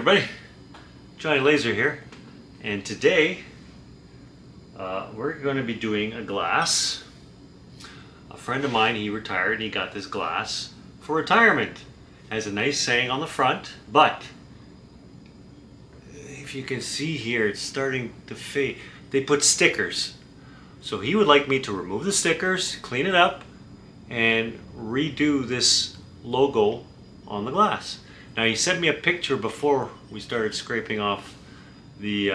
everybody, Johnny Lazer here, and today we're going to be doing a glass. A friend of mine, he retired and he got this glass for retirement. It has a nice saying on the front, but if you can see here, it's starting to fade. They put stickers. So he would like me to remove the stickers, clean it up, and redo this logo on the glass. Now he sent me a picture before we started scraping off the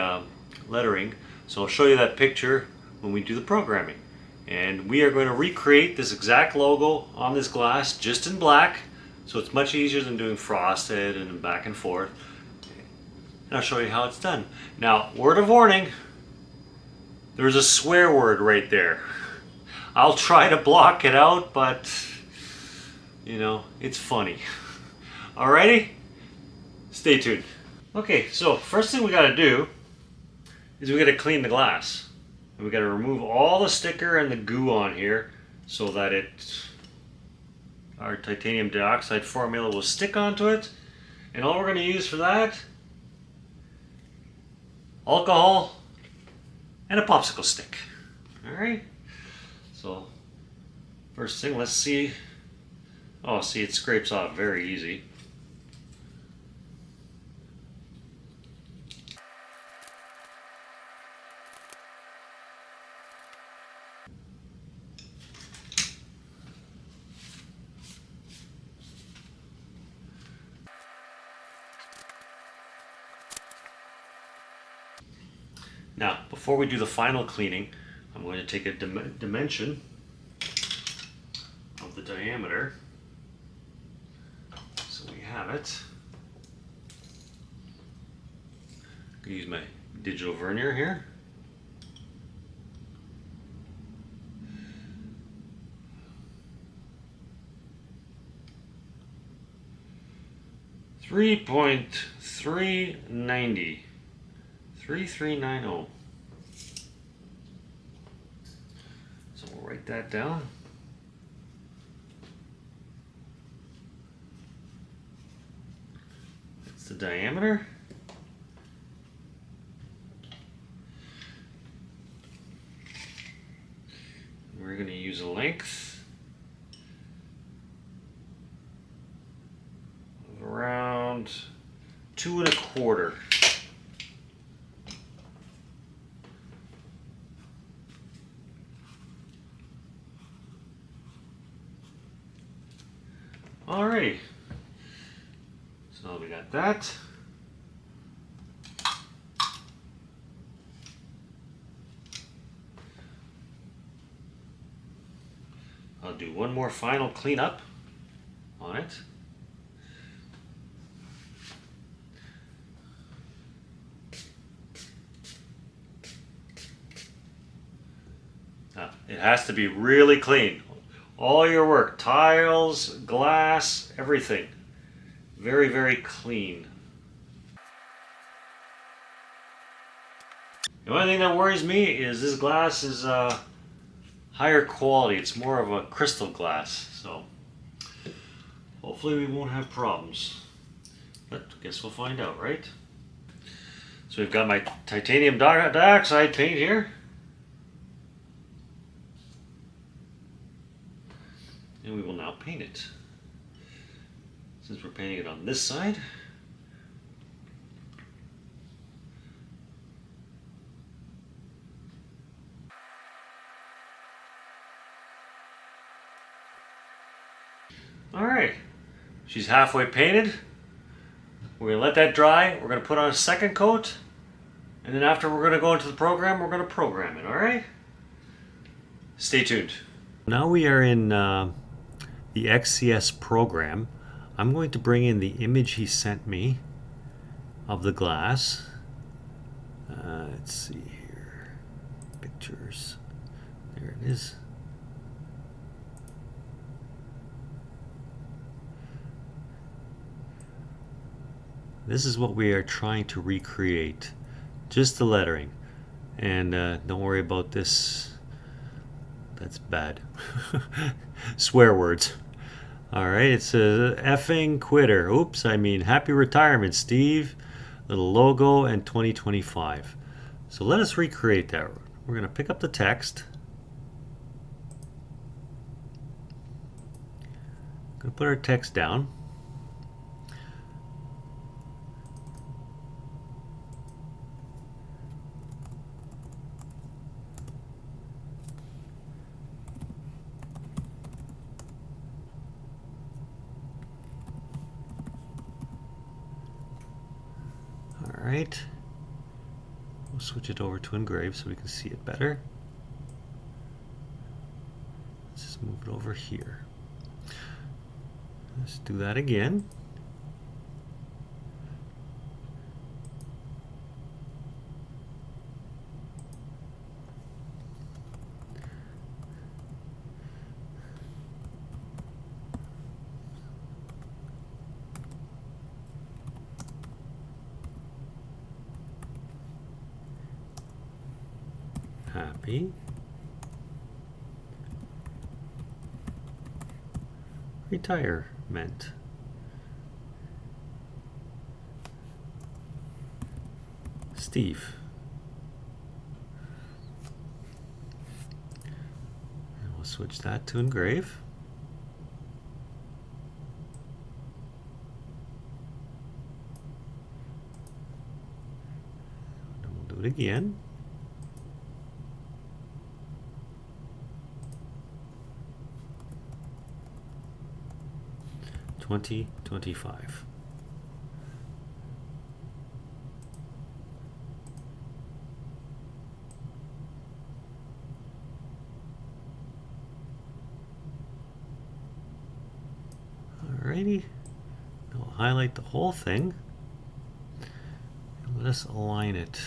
lettering, so I'll show you that picture when we do the programming. And we are going to recreate this exact logo on this glass just in black, so it's much easier than doing frosted and back and forth. And I'll show you how it's done. Now, word of warning, there's a swear word right there. I'll try to block it out, but you know, it's funny. Alrighty, stay tuned. Okay, so first thing we gotta do is we gotta clean the glass. And we gotta remove all the sticker and the goo on here so that our titanium dioxide formula will stick onto it. And all we're gonna use for that, alcohol and a popsicle stick. Alright, so first thing, let's see. Oh, see, it scrapes off very easy. Now, before we do the final cleaning, I'm going to take a dimension of the diameter. So we have it. I'm going to use my digital vernier here. .390. 3390. So we'll write that down. That's the diameter. We're going to use a length of around 2 1/4. Alrighty, so now we got that. I'll do one more final cleanup on it. Now, it has to be really clean. All your work, tiles, glass, everything. Very, very clean. The only thing that worries me is this glass is higher quality. It's more of a crystal glass, so hopefully we won't have problems. But I guess we'll find out, right? So we've got my titanium dioxide paint here. And we will now paint it. Since we're painting it on this side, alright, she's halfway painted. We're going to let that dry. We're going to put on a second coat. And then after we're going to go into the program, we're going to program it, alright? Stay tuned. Now we are in the XCS program. I'm going to bring in the image he sent me of the glass. Let's see here. Pictures. There it is. This is what we are trying to recreate. Just the lettering. And don't worry about this. That's bad. Swear words. Alright, it says effing quitter. Oops, I mean happy retirement, Steve. little logo, and 2025. So let us recreate that. We're going to pick up the text. Going to put our text down. All right. We'll switch it over to Engrave so we can see it better. Let's just move it over here. Let's do that again. Happy. Retirement. Steve. And we'll switch that to Engrave. And we'll do it again. $20.25. Alrighty, we'll highlight the whole thing and let us align it.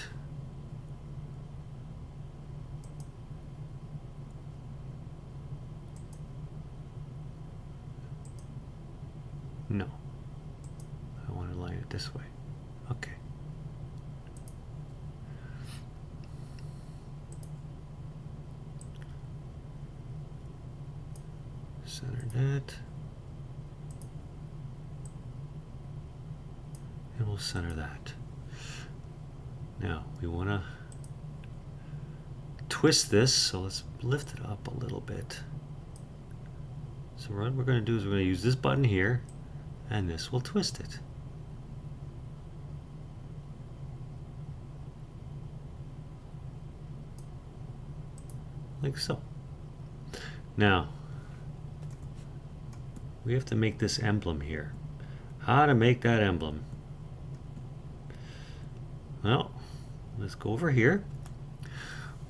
No, I want to line it this way. Okay. Center that. And we'll center that. Now we want to twist this, so let's lift it up a little bit. So what we're going to do is we're going to use this button here, and this will twist it. Like so. Now, we have to make this emblem here. How to make that emblem? Well, let's go over here.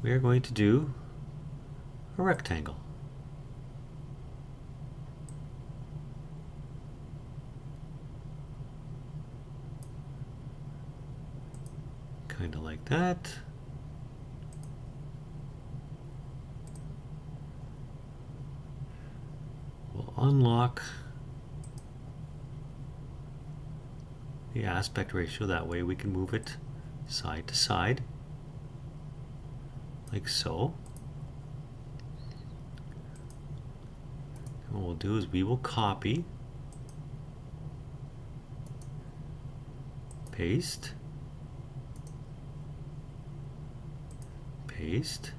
We are going to do a rectangle. Kind of like that. We'll unlock the aspect ratio. That way we can move it side to side, like so. And what we'll do is we will copy, paste, paste,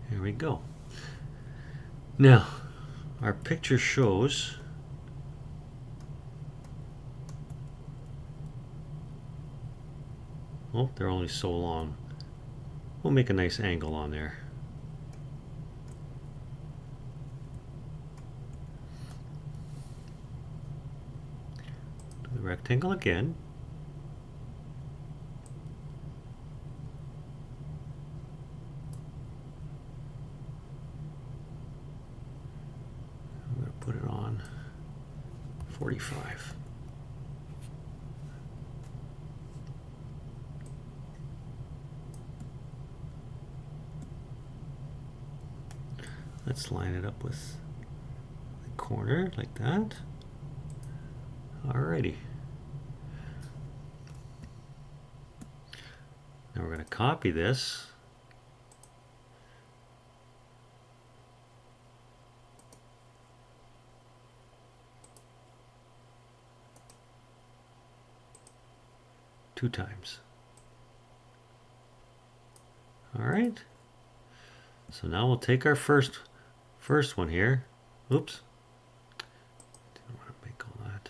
there we go. Now our picture shows oh, they're only so long. We'll make a nice angle on there. Do the rectangle again. I'm going to put it on 45. Let's line it up with the corner like that. Alrighty. Now we're going to copy this. Two times. All right. So now we'll take our first one here. Oops. Didn't want to make all that.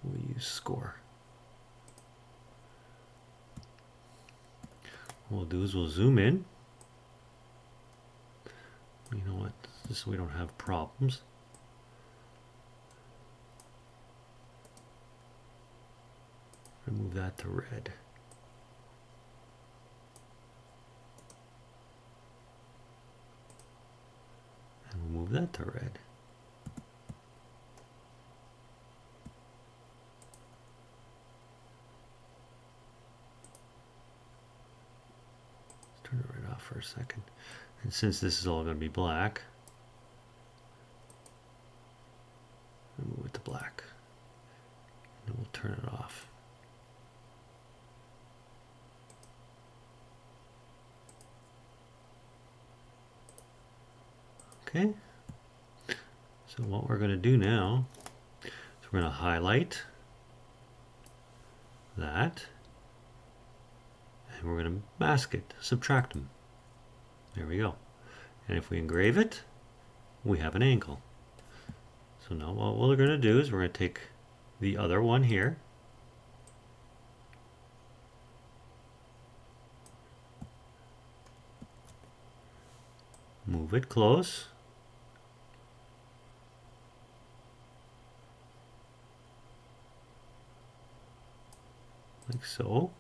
We'll use score. What we'll do is we'll zoom in. You know what? Just so we don't have problems. Move that to red. And we'll move that to red. Let's turn it right off for a second. And since this is all going to be black, we'll move it to black. And we'll turn it off. Okay, so what we're going to do now is we're going to highlight that, and we're going to mask it, subtract them. There we go. And if we engrave it, we have an angle. So now what we're going to do is we're going to take the other one here, move it close, like so.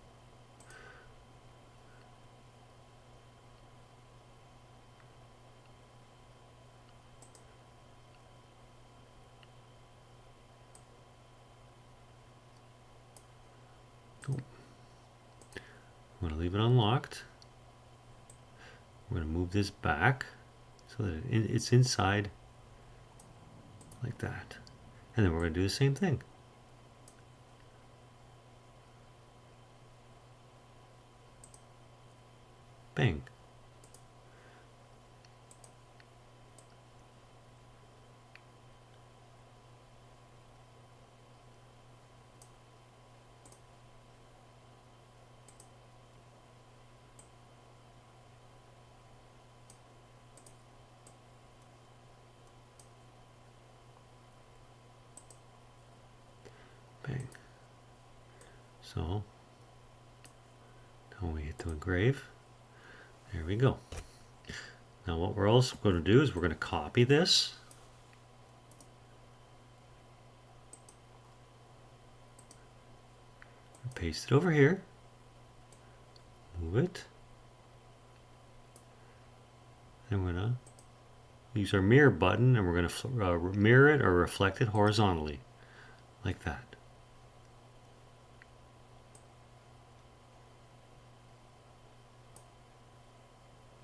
I'm going to leave it unlocked. We're going to move this back so that it's inside like that. And then we're going to do the same thing. Bang. Bang. So now we hit to engrave. There we go. Now what we're also going to do is we're going to copy this. Paste it over here. Move it. And we're going to use our mirror button, and we're going to mirror it or reflect it horizontally, like that.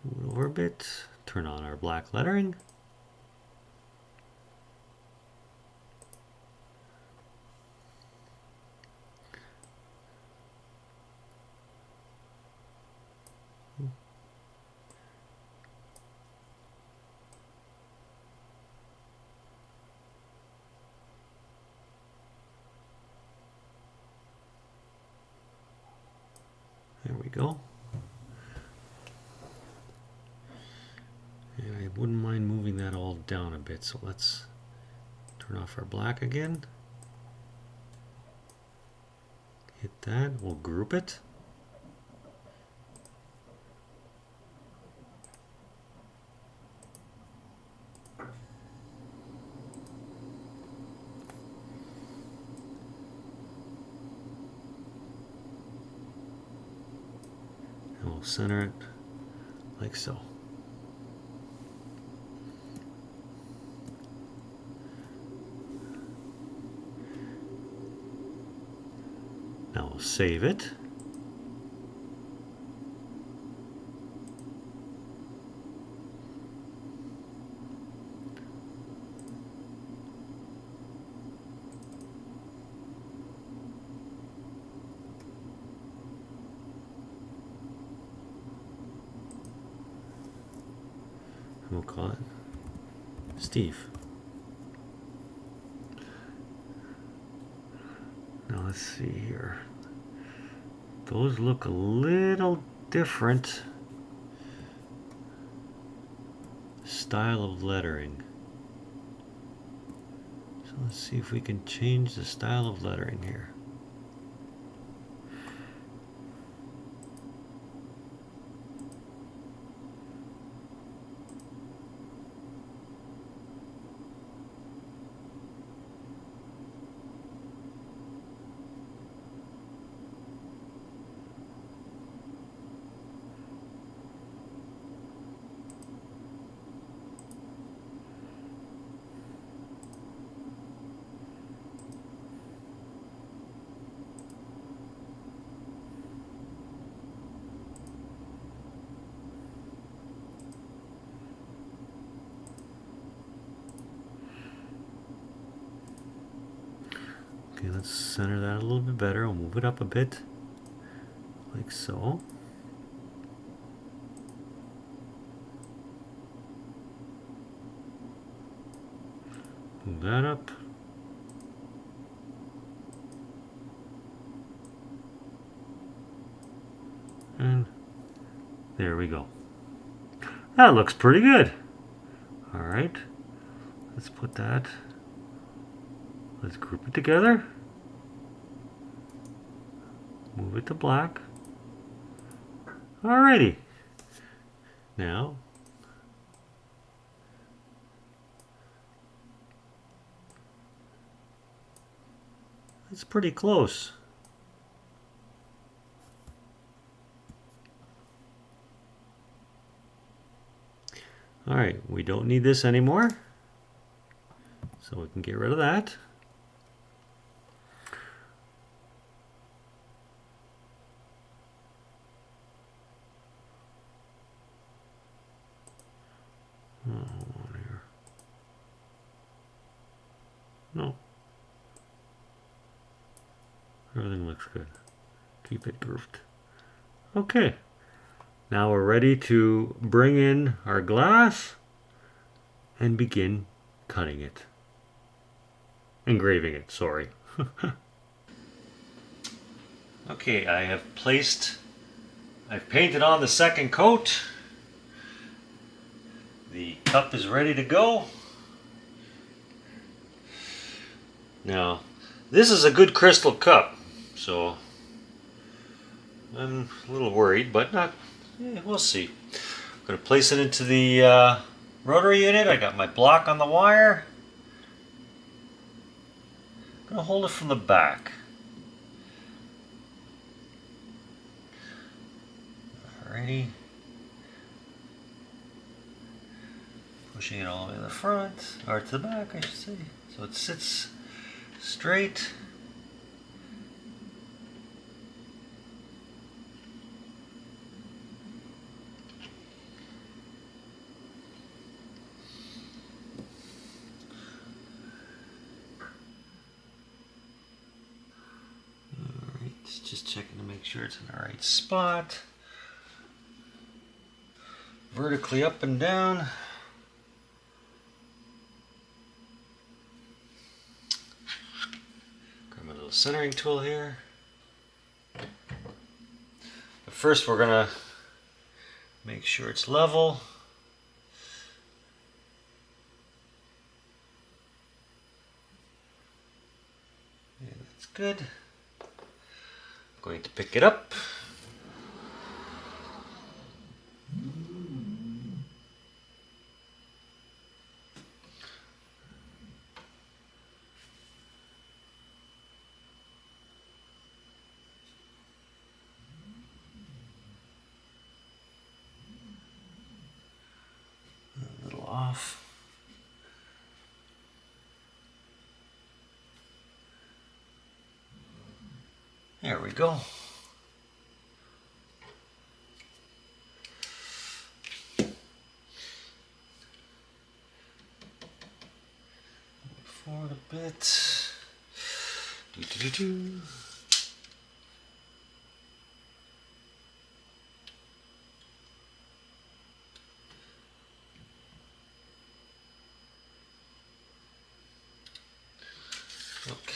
Move it over a bit, turn on our black lettering. There we go. And I wouldn't mind moving that all down a bit, so let's turn off our black again. Hit that, we'll group it. And we'll center it like so. Now we'll save it. We'll call it Steve. Now let's see here. Those look a little different style of lettering. So let's see if we can change the style of lettering here. Okay, let's center that a little bit better. We'll move it up a bit, like so. Move that up. And there we go. That looks pretty good. All right, let's put that. Let's group it together. Move it to black. Alrighty. Now, it's pretty close. Alright, we don't need this anymore. So we can get rid of that. No. Everything looks good. Keep it grooved. Okay. Now we're ready to bring in our glass and begin cutting it. Engraving it, sorry. Okay, I've painted on the second coat. The cup is ready to go. Now, this is a good crystal cup, so I'm a little worried, but not. Yeah, we'll see. I'm going to place it into the rotary unit. I got my block on the wire. I'm going to hold it from the back. Alrighty. Pushing it all the way to the front, or to the back, I should say, so it sits straight. Alright, just checking to make sure it's in the right spot. Vertically up and down. Centering tool here. But first we're gonna make sure it's level. And that's good. I'm going to pick it up. Off. There we go. Forward a bit. Do.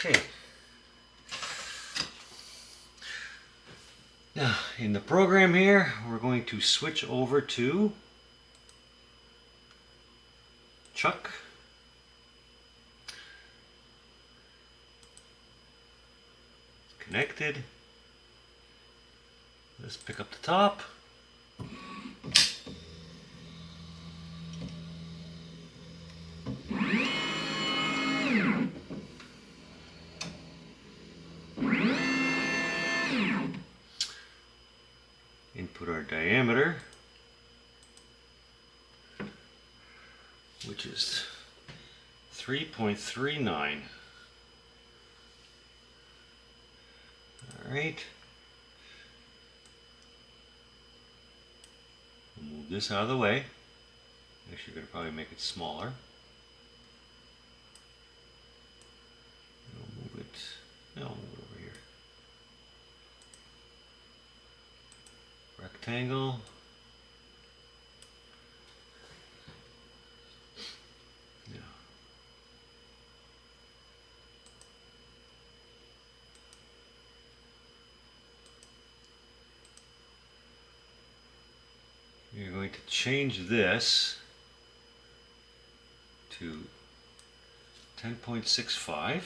Okay. Now, in the program here, we're going to switch over to Chuck. Connected. Let's pick up the top. Input our diameter, which is 3.39. All right. We'll move this out of the way. Actually, we're going to probably make it smaller. We'll move it. No, we'll move it over here. Rectangle. Yeah. You're going to change this to 10.65,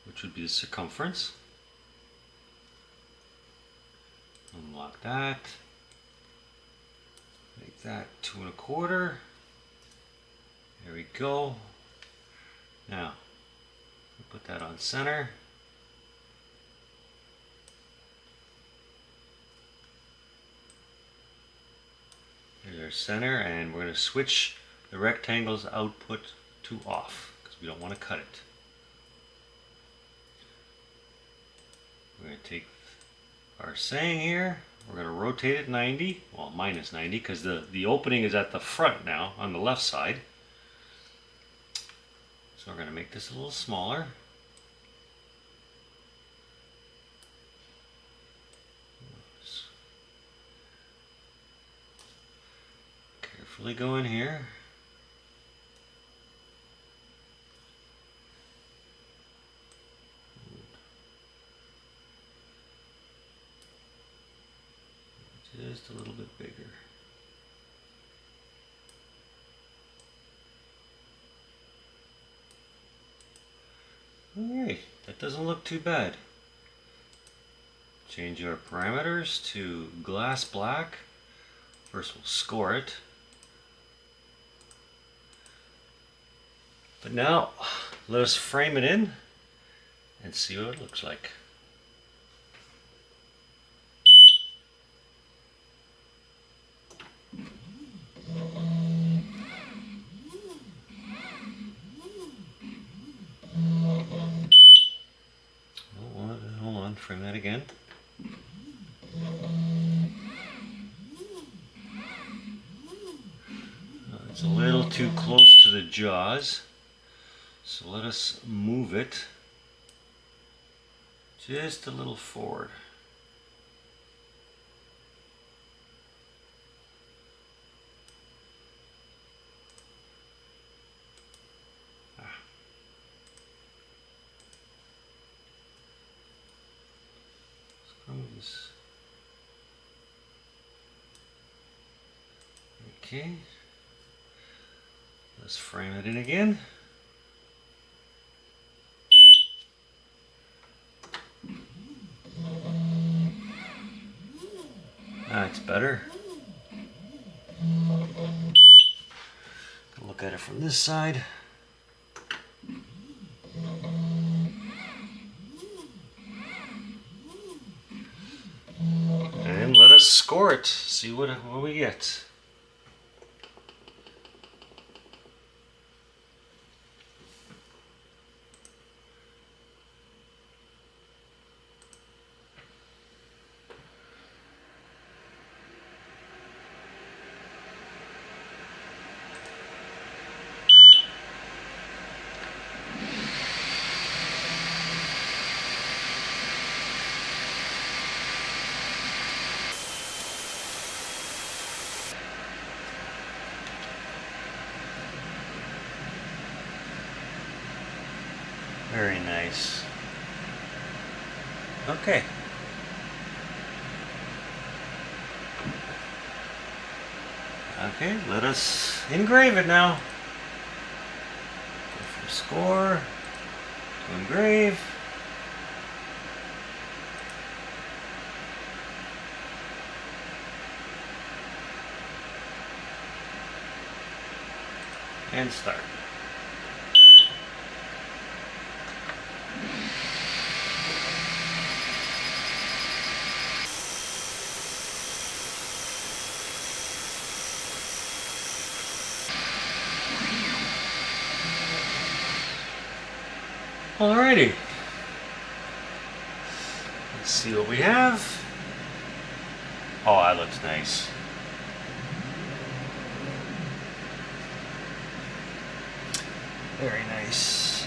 which would be the circumference. Unlock that. Make that 2 1/4. There we go. Now, we'll put that on center. There's our center, and we're going to switch the rectangle's output to off because we don't want to cut it. We're going to take our saying here, we're going to rotate it 90, well minus 90 because the opening is at the front now on the left side. So we're going to make this a little smaller. Carefully go in here. Just a little bit bigger. Alright, that doesn't look too bad. Change our parameters to glass black. First we'll score it. But now, let us frame it in and see what it looks like. Hold on, frame that again. It's a little too close to the jaws. So let us move it just a little forward. Let's move this. Okay. Let's frame it in again. That's better. Look at it from this side. And let us score it. See what we get. Very nice. Okay. Okay, let us engrave it now. Go from score to engrave. And start. Alrighty. Let's see what we have. Oh, that looks nice. Very nice.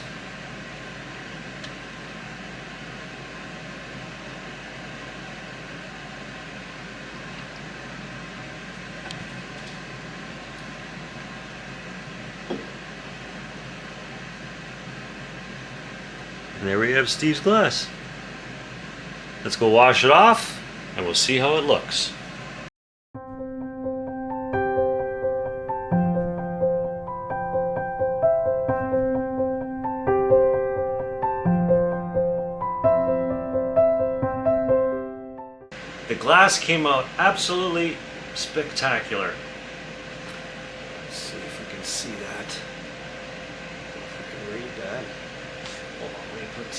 And there we have Steve's glass. Let's go wash it off and we'll see how it looks. The glass came out absolutely spectacular. Let's see if we can see that. If we can read that. Hold on, let me put.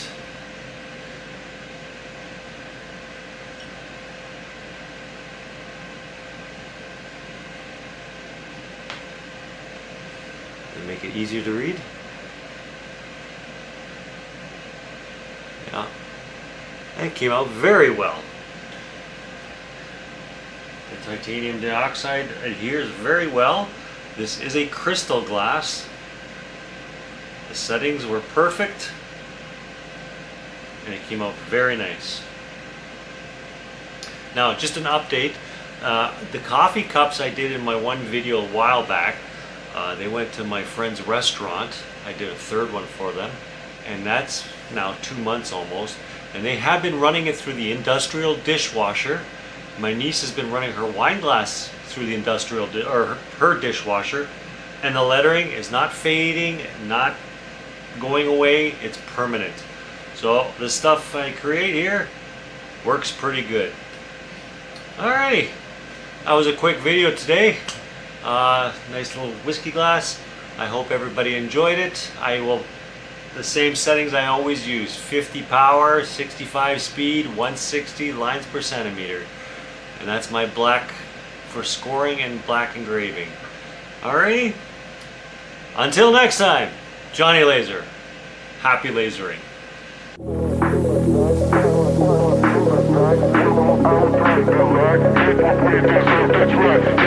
And make it easier to read. Yeah. And it came out very well. The titanium dioxide adheres very well. This is a crystal glass. The settings were perfect and it came out very nice. Now, just an update. The coffee cups I did in my one video a while back, they went to my friend's restaurant. I did a third one for them, and that's now 2 months almost. And they have been running it through the industrial dishwasher. My niece has been running her wine glass through the industrial, or her dishwasher, and the lettering is not fading, not going away, it's permanent. So the stuff I create here works pretty good. Alrighty, that was a quick video today. Nice little whiskey glass. I hope everybody enjoyed it. I will, the same settings I always use: 50 power, 65 speed, 160 lines per centimeter. And that's my black for scoring and black engraving. Alrighty, until next time, Johnny Lazer. Happy lasering. That's right.